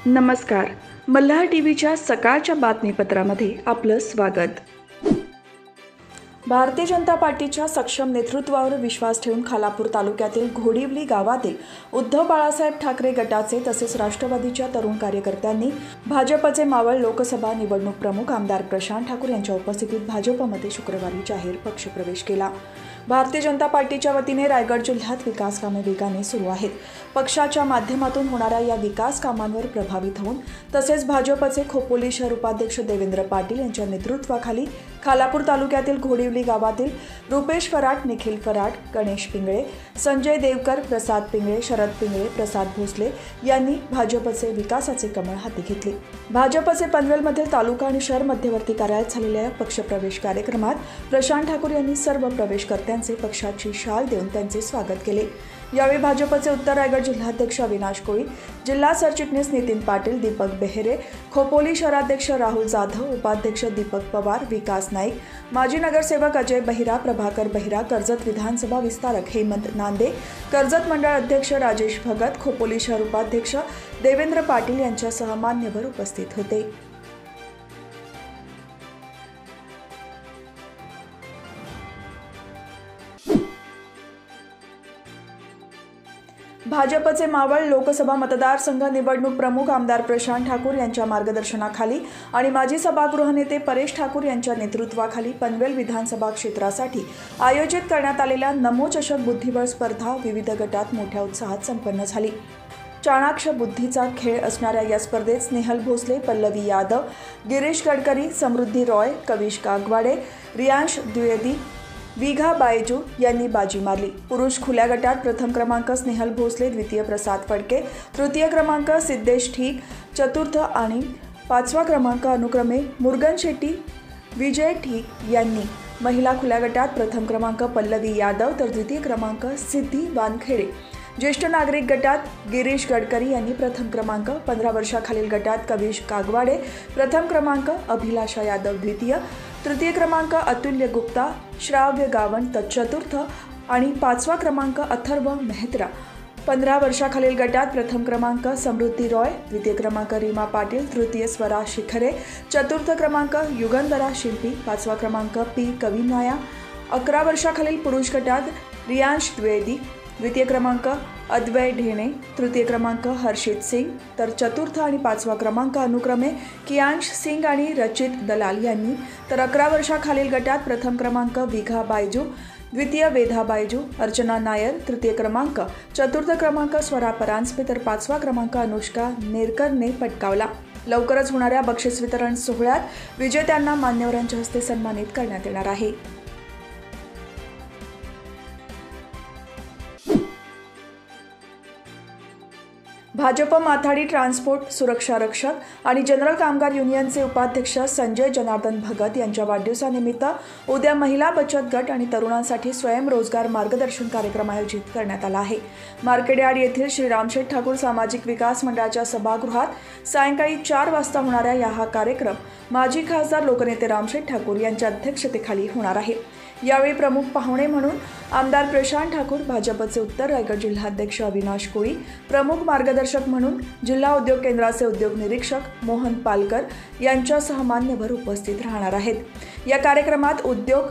नमस्कार. मल्हार टीव्हीच्या सकाळच्या बातमीपत्रामध्ये आपलं स्वागत. भारतीय जनता पार्टीच्या सक्षम नेतृत्वावर विश्वास ठेवून खालापूर तालुक्यातील घोडिवली गावातील उद्धव बाळासाहेब ठाकरे गटाचे तसेच राष्ट्रवादीच्या तरुण कार्यकर्त्यांनी भाजपचे मावळ लोकसभा निवडणूक प्रमुख आमदार प्रशांत ठाकूर यांच्या उपस्थितीत भाजपमध्ये शुक्रवारी जाहीर पक्षप्रवेश केला. भारतीय जनता पार्टीच्या वतीने रायगड जिल्ह्यात विकास कामे वेगाने सुरू आहेत. पक्षाच्या माध्यमातून होणाऱ्या या विकास कामांवर प्रभावित होऊन तसेच भाजपचे खोपोली शहर उपाध्यक्ष देवेंद्र पाटील यांच्या नेतृत्वाखाली खालापूर तालुक्यातील घोडिवली गावातील रुपेश फराट, निखिल फराट, गणेश पिंगळे, संजय देवकर, प्रसाद पिंगळे, शरद पिंगळे, प्रसाद भोसले यांनी भाजपचे विकासाचे कमळ हाती घेतले. भाजपचे पनवेलमधील तालुका आणि शहर मध्यवर्ती कार्यालयात झालेल्या पक्षप्रवेश कार्यक्रमात प्रशांत ठाकूर यांनी सर्व प्रवेशकर्त्यांचे पक्षाची शाल देऊन त्यांचे स्वागत केले. यावेळी भाजपचे उत्तर रायगड जिल्हाध्यक्ष अविनाश कोळी, जिल्हा सरचिटणीस नितीन पाटील, दीपक बेहेरे, खोपोली शहराध्यक्ष राहुल जाधव, उपाध्यक्ष दीपक पवार, विकास नाईक, माजी नगरसेवक अजय बहिरा, प्रभाकर बहिरा, कर्जत विधानसभा विस्तारक हेमंत नांदे, कर्जत मंडळ अध्यक्ष राजेश भगत, खोपोली शहर उपाध्यक्ष देवेंद्र पाटील यांच्यासह मान्यवर उपस्थित होते. भाजपचे मावळ लोकसभा मतदारसंघ निवडणूक प्रमुख आमदार प्रशांत ठाकूर यांच्या मार्गदर्शनाखाली आणि माजी सभागृह नेते परेश ठाकूर यांच्या नेतृत्वाखाली पनवेल विधानसभा क्षेत्रासाठी आयोजित करण्यात आलेल्या नमो चषक बुद्धिबळ स्पर्धा विविध गटात मोठ्या उत्साहात संपन्न झाली. चाणाक्ष बुद्धीचा खेळ असणाऱ्या या स्पर्धेत स्नेहल भोसले, पल्लवी यादव, गिरीश गडकरी, समृद्धी रॉय, कविश कागवाडे, रियांश द्विवेदी, विघा बायजू यांनी बाजी मारली. पुरुष खुल्या गटात प्रथम क्रमांक स्नेहल भोसले, द्वितीय प्रसाद फडके, तृतीय क्रमांक सिद्धेश ठीक, चतुर्थ आणि पाचवा क्रमांक अनुक्रमे मुरगन शेट्टी, विजय ठीक यांनी. महिला खुल्या गटात प्रथम क्रमांक पल्लवी यादव तर द्वितीय क्रमांक सिद्धी वानखेडे. ज्येष्ठ नागरिक गटात गिरीश गडकरी यांनी प्रथम क्रमांक, 15 वर्षाखालील गटात कविश कागवाडे प्रथम क्रमांक, अभिलाषा यादव द्वितीय, तृतीय क्रमांक अतुल्य गुप्ता, श्राव्य गावण चतुर्थ आणि पाचवा क्रमांक अथर्व मेहत्रा. 15 वर्षाखालील गटात प्रथम क्रमांक समृद्धी रॉय, द्वितीय क्रमांक रीमा पाटील, तृतीय स्वरा शिखरे, चतुर्थ क्रमांक युगंधरा शिल्पी, पाचवा क्रमांक पी कविनाया. 11 वर्षाखालील पुरुष गटात रियांश द्विवेदी, द्वितीय क्रमांक अद्वय ढेणे, तृतीय क्रमांक हर्षित सिंग तर चतुर्थ आणि पाचवा क्रमांक अनुक्रमे कियांश सिंग आणि रचित दलाल यांनी. तर 11 वर्षाखालील गटात प्रथम क्रमांक विघा बायजू, द्वितीय वेधा बायजू, अर्चना नायर, तृतीय क्रमांक, चतुर्थ क्रमांक स्वरा परांजपे तर पाचवा क्रमांक अनुष्का नेरकरने पटकावला. लवकरच होणाऱ्या बक्षीस वितरण सोहळ्यात विजेत्यांना मान्यवरांच्या हस्ते सन्मानित करण्यात येणार आहे. भाजप माथाडी ट्रान्सपोर्ट सुरक्षा रक्षक आणि जनरल कामगार युनियनचे उपाध्यक्ष संजय जनार्दन भगत यांच्या वाढदिवसानिमित्त उद्या महिला बचत गट आणि तरुणांसाठी स्वयंरोजगार मार्गदर्शन कार्यक्रम आयोजित करण्यात आला आहे. मार्केटयार्ड येथील श्री रामशेठ ठाकूर सामाजिक विकास मंडळाच्या सभागृहात सायंकाळी 4 वाजता होणाऱ्या हा कार्यक्रम माजी खासदार लोकनेते रामशेठ ठाकूर यांच्या अध्यक्षतेखाली होणार आहे. यावेळी प्रमुख पाहुणे म्हणून आमदार प्रशांत ठाकूर, भाजपचे उत्तर रायगड जिल्हाध्यक्ष अविनाश कोळी, प्रमुख मार्गदर्शक म्हणून जिल्हा उद्योग केंद्राचे उद्योग निरीक्षक मोहन पालकर यांच्यासह मान्यवर उपस्थित राहणार आहेत. या कार्यक्रमात उद्योग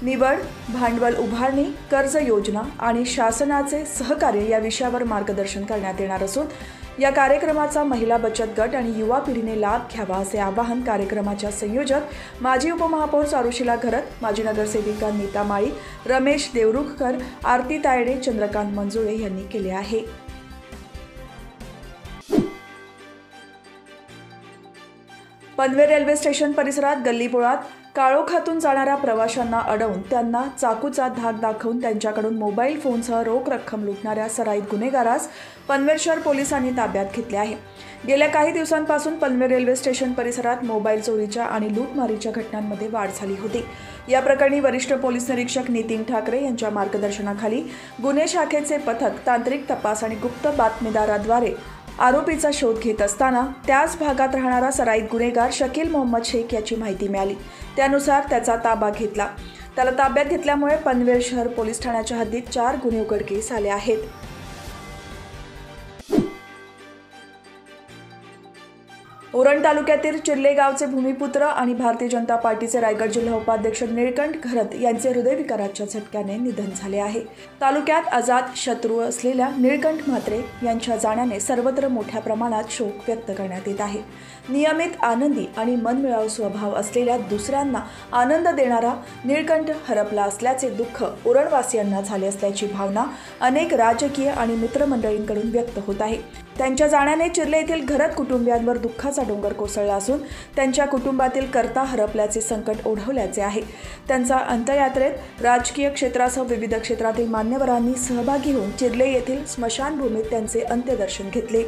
निवड, भांडवल उभारणी, कर्ज योजना आणि शासनाचे सहकार्य या विषयावर मार्गदर्शन करण्यात येणार असून या कार्यक्रमाचा महिला बचत गट आणि युवा पिढीने लाभ घ्यावा असे आवाहन कार्यक्रमाच्या संयोजक माजी उपमहापौर चारुशीला घरत, माजी नगरसेविका नीता माळी, रमेश देवरुखकर, आरती तायडे, चंद्रकांत मंजुळे यांनी केले आहे. पनवेल रेल्वे स्टेशन परिसरात गल्लीबोळात काळोखातून जाणाऱ्या प्रवाशांना अडवून त्यांना चाकूचा धाक दाखवून त्यांच्याकडून मोबाईल फोनसह रोख रक्कम लुटणाऱ्या सराईत गुन्हेगारास पनवेल शहर पोलिसांनी ताब्यात घेतले आहे. गेल्या काही दिवसांपासून पनवेल रेल्वे स्टेशन परिसरात मोबाईल चोरीच्या आणि लूटमारीच्या घटनांमध्ये वाढ झाली होती. या प्रकरणी वरिष्ठ पोलीस निरीक्षक नितीन ठाकरे यांच्या मार्गदर्शनाखाली गुन्हे शाखेचे पथक तांत्रिक तपास आणि गुप्त बातमीदाराद्वारे आरोपीचा शोध घेत असताना त्याच भागात राहणारा सराईत गुन्हेगार शकील मोहम्मद शेख याची माहिती मिळाली. त्यानुसार त्याचा ताबा घेतला. त्याला ताब्यात घेतल्यामुळे पनवेल शहर पोलीस ठाण्याच्या हद्दीत 4 गुन्हे उघडकीस आले आहेत. उरण तालुक्यातील चिर्ले गावचे भूमिपुत्र आणि भारतीय जनता पार्टीचे रायगड जिल्हा उपाध्यक्ष निळकंठ घरत यांचे हृदयविकाराच्या झटक्याने निधन झाले आहे। तालुक्यात अजात शत्रू असलेल्या निळकंठ म्हात्रे यांच्या जाण्याने सर्वत्र मोठ्या प्रमाणात शोक व्यक्त करण्यात येत आहे। नियमित आनंदी आणि मनमिळावू स्वभाव असलेल्या दुसऱ्यांना आनंद देणारा निळकंठ हरपला असल्याचे दुःख उरणवासियांना झाले असल्याची भावना अनेक राजकीय आणि मित्रमंडळींकडून व्यक्त होत आहे। त्यांच्या जाण्याने चिर्ले येथील घरत कुटुंबियांवर दुःखाचा डोंगर कोसळला असून त्यांच्या कुटुंबातील कर्ता हरपल्याचे संकट ओढवल्याचे आहे। त्यांचा अंत्ययात्रेत राजकीय क्षेत्रासह विविध क्षेत्रातील मान्यवरांनी सहभागी होऊन चिर्ले येथील स्मशानभूमीत त्यांचे अंत्यदर्शन घेतले।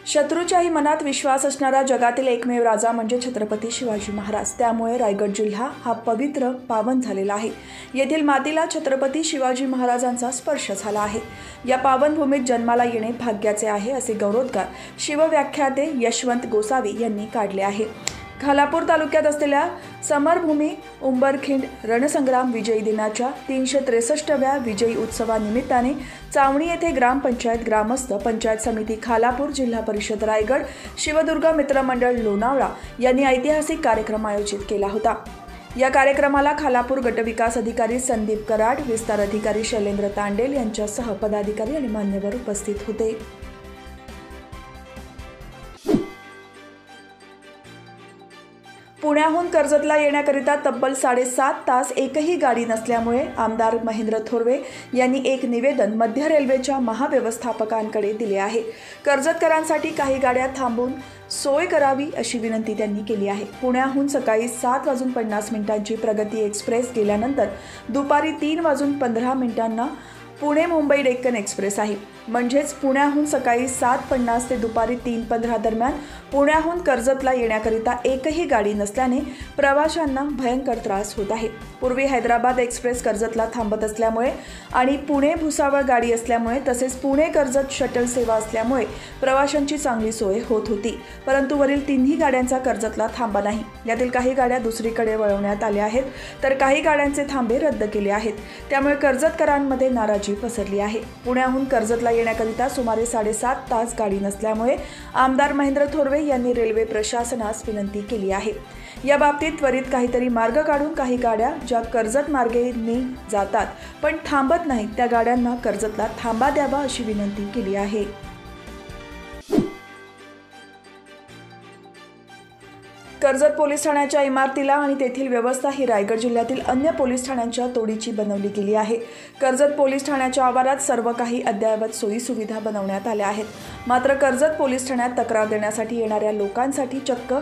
शत्रूच्याही मनात विश्वास असणारा जगातील एकमेव राजा म्हणजे छत्रपती शिवाजी महाराज। त्यामुळे रायगड जिल्हा हा पवित्र पावन झालेला आहे। येथील मातीला छत्रपती शिवाजी महाराजांचा स्पर्श झाला आहे। या पावनभूमीत जन्माला येणे भाग्याचे आहे असे गौरवोद्गार शिवव्याख्याते यशवंत गोसावी यांनी काढले आहे। खालापूर तालुक्यात असलेल्या समरभूमी उंबरखिंड रणसंग्राम विजयी दिनाच्या 363व्या विजयी उत्सवानिमित्ताने चावणी येथे ग्रामपंचायत ग्रामस्थ पंचायत समिती खालापूर जिल्हा परिषद रायगड शिवदुर्ग मित्रमंडळ लोणावळा यांनी ऐतिहासिक कार्यक्रम आयोजित केला होता। या कार्यक्रमाला खालापूर गटविकास अधिकारी संदीप कराड, विस्तार अधिकारी शैलेंद्र तांडेल यांच्यासह पदाधिकारी आणि मान्यवर उपस्थित होते। पुण्याहून कर्जतला येण्याकरिता तब्बल 7.5 तास एकही गाडी नसल्यामुळे आमदार महेंद्र थोरवे यांनी एक निवेदन मध्य रेल्वेच्या महाव्यवस्थापकांकडे दिले आहे। कर्जतकरांसाठी काही गाड्या थांबवून सोय करावी अशी विनंती त्यांनी केली आहे। पुण्याहून सकाळी 7:50 प्रगती एक्सप्रेस गेल्यानंतर दुपारी 3:15 पुणे मुंबई डेक्कन एक्सप्रेस आहे। म्हणजेच पुण्याहून सकाळी 7:50 ते दुपारी 3:15 दरम्यान पुण्याहून कर्जतला येण्याकरिता एकही गाडी नसल्याने प्रवाशांना भयंकर त्रास होत आहे। पूर्वी हैदराबाद एक्सप्रेस कर्जतला थांबत असल्यामुळे आणि पुणे भुसावळ गाडी असल्यामुळे तसेच पुणे कर्जत शटल सेवा असल्यामुळे प्रवाशांची चांगली सोय होत होती। परंतु वरील तिन्ही गाड्यांचा कर्जतला थांबा नाही। यातील काही गाड्या दुसरीकडे वळवण्यात आल्या आहेत तर काही गाड्यांचे थांबे रद्द केले आहेत। त्यामुळे कर्जतकरांमध्ये नाराजी पसरली आहे। पुण्याहून कर्जतला येण्याकरिता सुमारे 7.5 तास गाडी नसल्यामुळे आमदार महेंद्र थोरवे यांनी रेल्वे प्रशासनास विनंती केली आहे। या बाबतीत त्वरित काहीतरी मार्ग काढून काही गाड्या ज्या कर्जत मार्गेने जातात पण थांबत नाहीत त्या गाड्यांना कर्जतला थांबा द्यावा अशी विनंती केली आहे। कर्जत पोलीस ठाण्याच्या इमारतीला आणि तेथील व्यवस्था ही रायगड जिल्ह्यातील अन्य पोलीस ठाण्यांच्या तोडीची बनवली गेली आहे। कर्जत पोलीस ठाण्याच्या आवारात सर्व काही अद्ययावत सोयी सुविधा बनवण्यात आल्या आहेत। मात्र कर्जत पोलीस ठाण्यात तक्रार देण्यासाठी येणाऱ्या लोकांसाठी चक्क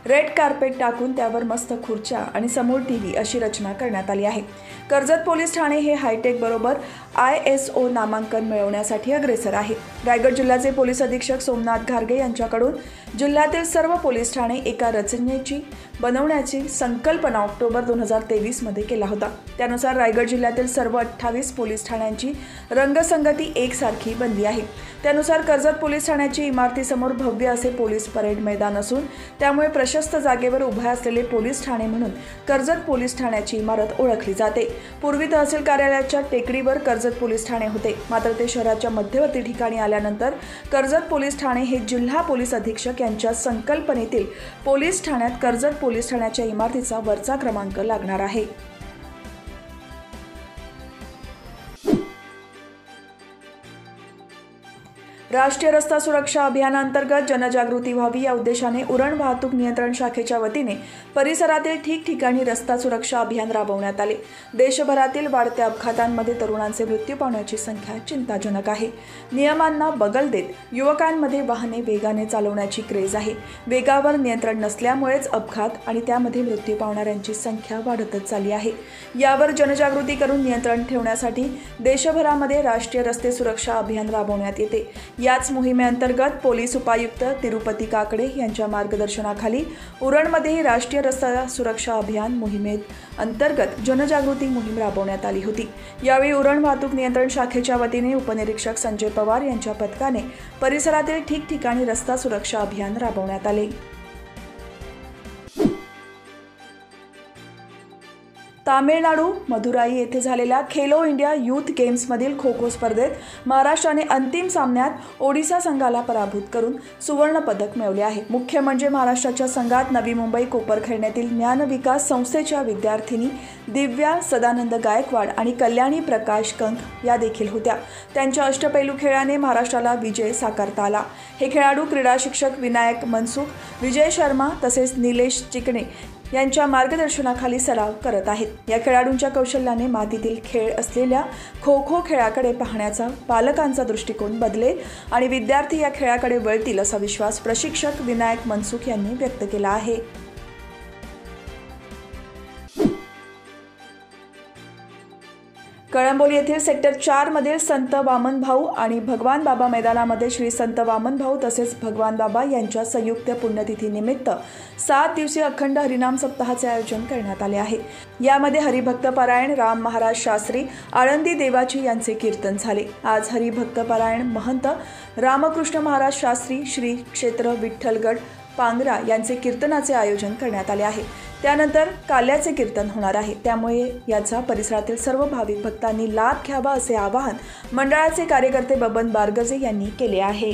रेड कार्पेट टाकून त्यावर मस्त खुर्च्या आणि समोर टीव्ही अशी रचना करण्यात आली आहे। कर्जत पोलीस ठाणे हे हायटेक बरोबर ISO नामांकन मिळवण्यासाठी अग्रेसर आहे। रायगड जिल्ह्याचे पोलीस अधीक्षक सोमनाथ घारगे यांच्याकडून जिल्ह्यातील सर्व पोलीस ठाणे एका रचनेची बनवण्याची संकल्पना ऑक्टोबर 2023 मध्ये केला होता। त्यानुसार रायगड जिल्ह्यातील सर्व 28 पोलीस ठाण्यांची रंगसंगती एकसारखी बनली आहे। त्यानुसार कर्जत पोलीस ठाण्याची इमारतीसमोर भव्य असे पोलीस परेड मैदान असून त्यामुळे प्रशस्त जागेवर उभे असलेले पोलीस ठाणे म्हणून कर्जत पोलीस ठाण्याची इमारत ओळखली जाते। पूर्वी तहसील कार्यालयाच्या टेकडीवर कर्जत पोलीस ठाणे होते, मात्र ते शहराच्या मध्यवर्ती ठिकाणी आल्यानंतर कर्जत पोलीस ठाणे हे जिल्हा पोलीस अधीक्षक यांच्या संकल्पनेतील पोलीस ठाण्यात कर्जत पोलीस ठाण्याच्या इमारतीचा वरचा क्रमांक लागणार आहे। राष्ट्रीय रस्ता सुरक्षा अभियानांतर्गत जनजागृती व्हावी या उद्देशाने उरण वाहतूक नियंत्रण शाखेच्या वतीने परिसरातील ठिकठिकाणी रस्ता सुरक्षा अभियान राबवण्यात आले। देशभरातील वाढत्या अपघातांमध्ये तरुणांचे मृत्यू पावण्याची संख्या चिंताजनक आहे। नियमांना बगल देत युवकांमध्ये वाहने वेगाने चालवण्याची क्रेज आहे। वेगावर नियंत्रण नसल्यामुळेच अपघात आणि त्यामध्ये मृत्यू पावणाऱ्यांची संख्या वाढतच चालली आहे। यावर जनजागृती करून नियंत्रण ठेवण्यासाठी देशभरामध्ये राष्ट्रीय रस्ते सुरक्षा अभियान राबवण्यात येते। याच मोहिमेअंतर्गत पोलीस उपायुक्त तिरुपती काकडे यांच्या मार्गदर्शनाखाली उरणमध्येही राष्ट्रीय रस्ता सुरक्षा अभियान मोहिमेत अंतर्गत जनजागृती मोहीम राबवण्यात आली होती। यावेळी उरण वाहतूक नियंत्रण शाखेच्या वतीने उपनिरीक्षक संजय पवार यांच्या पथकाने परिसरातील ठिकठिकाणी रस्ता सुरक्षा अभियान राबवण्यात आले। तामिळनाडू मदुराई येथे झालेल्या खेलो इंडिया यूथ गेम्समधील खो खो स्पर्धेत महाराष्ट्राने अंतिम सामन्यात ओडिशा संघाला पराभूत करून सुवर्ण पदक मिळवले आहे. मुख्य म्हणजे महाराष्ट्राच्या संघात नवी मुंबई कोपरखैरण्यातील ज्ञान विकास संस्थेच्या विद्यार्थिनी दिव्या सदानंद गायकवाड आणि कल्याणी प्रकाश कंक या देखील होत्या. त्यांच्या अष्टपैलू खेळाने महाराष्ट्राला विजय साकारता आला. हे खेळाडू क्रीडा शिक्षक विनायक मनसुख, विजय शर्मा तसेच निलेश चिकणे यांच्या मार्गदर्शनाखाली सराव करत आहेत. या खेळाडूंच्या कौशल्याने मातीतील खेळ असलेल्या खो खो खेळाकडे पाहण्याचा पालकांचा दृष्टिकोन बदलेल आणि विद्यार्थी या खेळाकडे वळतील असा विश्वास प्रशिक्षक विनायक मनसुख यांनी व्यक्त केला आहे. कळंबोली येथील सेक्टर 4 मधील संत वामनभाऊ आणि भगवान बाबा मैदानामध्ये श्री संत वामनभाऊ तसेच भगवान बाबा यांच्या संयुक्त पुण्यतिथीनिमित्त 7 दिवसीय अखंड हरिनाम सप्ताहाचे आयोजन करण्यात आले आहे. यामध्ये हरिभक्त पारायण राम महाराज शास्त्री आळंदी देवाची यांचे कीर्तन झाले. आज हरिभक्त पारायण महंत रामकृष्ण महाराज शास्त्री श्री क्षेत्र विठ्ठलगड पांगरा यांचे कीर्तनाचे आयोजन करण्यात आले आहे. त्यानंतर काल्याचे कीर्तन होणार आहे. त्यामुळे याचा परिसरातील सर्व भाविक भक्तांनी लाभ घ्यावा असे आवाहन मंडळाचे कार्यकर्ते बबन बारगजे यांनी केले आहे.